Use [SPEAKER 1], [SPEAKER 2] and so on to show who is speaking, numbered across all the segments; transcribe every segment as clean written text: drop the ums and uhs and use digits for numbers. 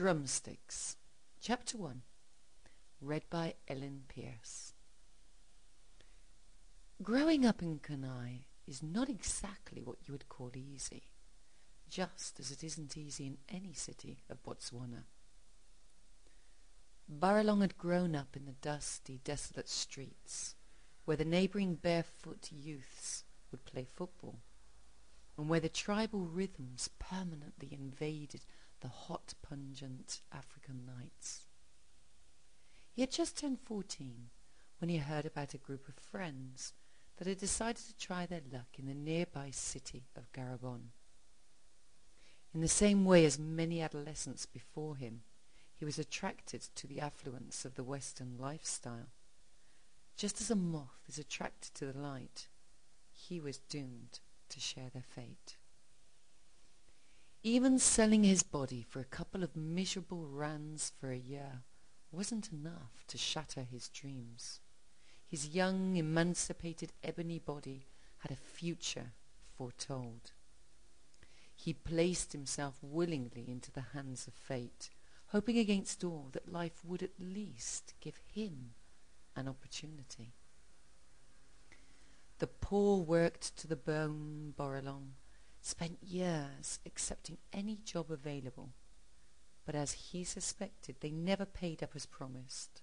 [SPEAKER 1] Drumsticks, Chapter 1, read by Ellen Pierce. Growing up in Kenai is not exactly what you would call easy, just as it isn't easy in any city of Botswana. Baralong had grown up in the dusty, desolate streets, where the neighbouring barefoot youths would play football, and where the tribal rhythms permanently invaded the hot, pungent African nights. He had just turned 14 when he heard about a group of friends that had decided to try their luck in the nearby city of Garabon. In the same way as many adolescents before him, he was attracted to the affluence of the Western lifestyle. Just as a moth is attracted to the light, he was doomed to share their fate. Even selling his body for a couple of miserable rands for a year wasn't enough to shatter his dreams. His young, emancipated ebony body had a future foretold. He placed himself willingly into the hands of fate, hoping against all that life would at least give him an opportunity. The poor worked to the bone Baralong spent years accepting any job available, but as he suspected, they never paid up as promised.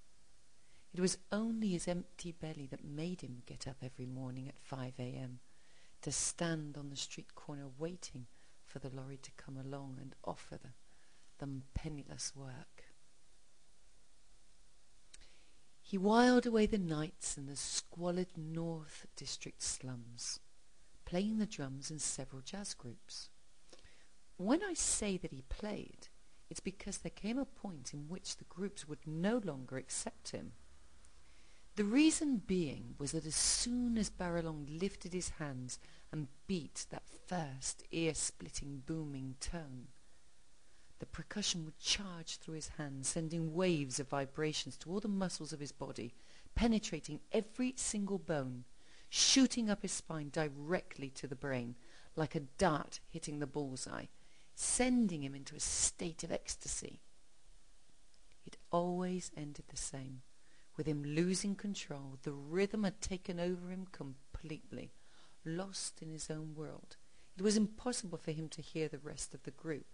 [SPEAKER 1] It was only his empty belly that made him get up every morning at 5 a.m. to stand on the street corner waiting for the lorry to come along and offer them penniless work. He whiled away the nights in the squalid North District slums, playing the drums in several jazz groups. When I say that he played, it's because there came a point in which the groups would no longer accept him. The reason being was that as soon as Baralong lifted his hands and beat that first ear-splitting booming tone, the percussion would charge through his hands, sending waves of vibrations to all the muscles of his body, penetrating every single bone, shooting up his spine directly to the brain, like a dart hitting the bullseye, sending him into a state of ecstasy. It always ended the same, with him losing control. The rhythm had taken over him completely, lost in his own world. It was impossible for him to hear the rest of the group,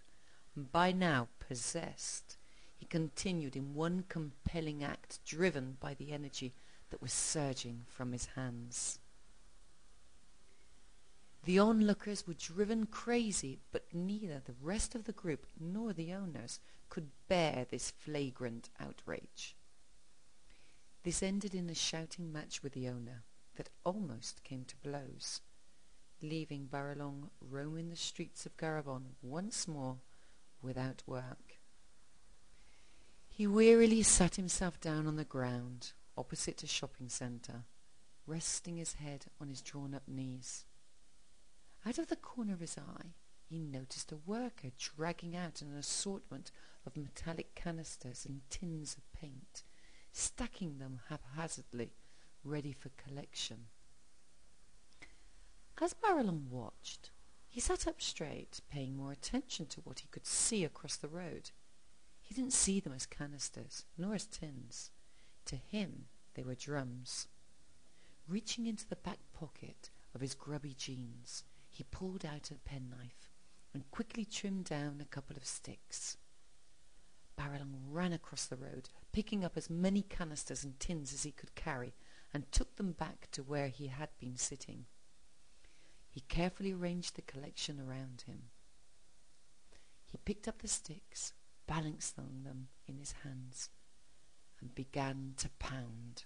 [SPEAKER 1] and by now possessed, he continued in one compelling act, driven by the energy that was surging from his hands. The onlookers were driven crazy, but neither the rest of the group nor the owners could bear this flagrant outrage. This ended in a shouting match with the owner that almost came to blows, leaving Baralong roaming the streets of Garabon once more without work. He wearily sat himself down on the ground opposite a shopping centre, resting his head on his drawn-up knees. Out of the corner of his eye, he noticed a worker dragging out an assortment of metallic canisters and tins of paint, stacking them haphazardly, ready for collection. As Baralong watched, he sat up straight, paying more attention to what he could see across the road. He didn't see them as canisters, nor as tins. To him, they were drums. Reaching into the back pocket of his grubby jeans, he pulled out a penknife and quickly trimmed down a couple of sticks. Baralong ran across the road, picking up as many canisters and tins as he could carry, and took them back to where he had been sitting. He carefully arranged the collection around him. He picked up the sticks, balanced on them in his hands, and began to pound.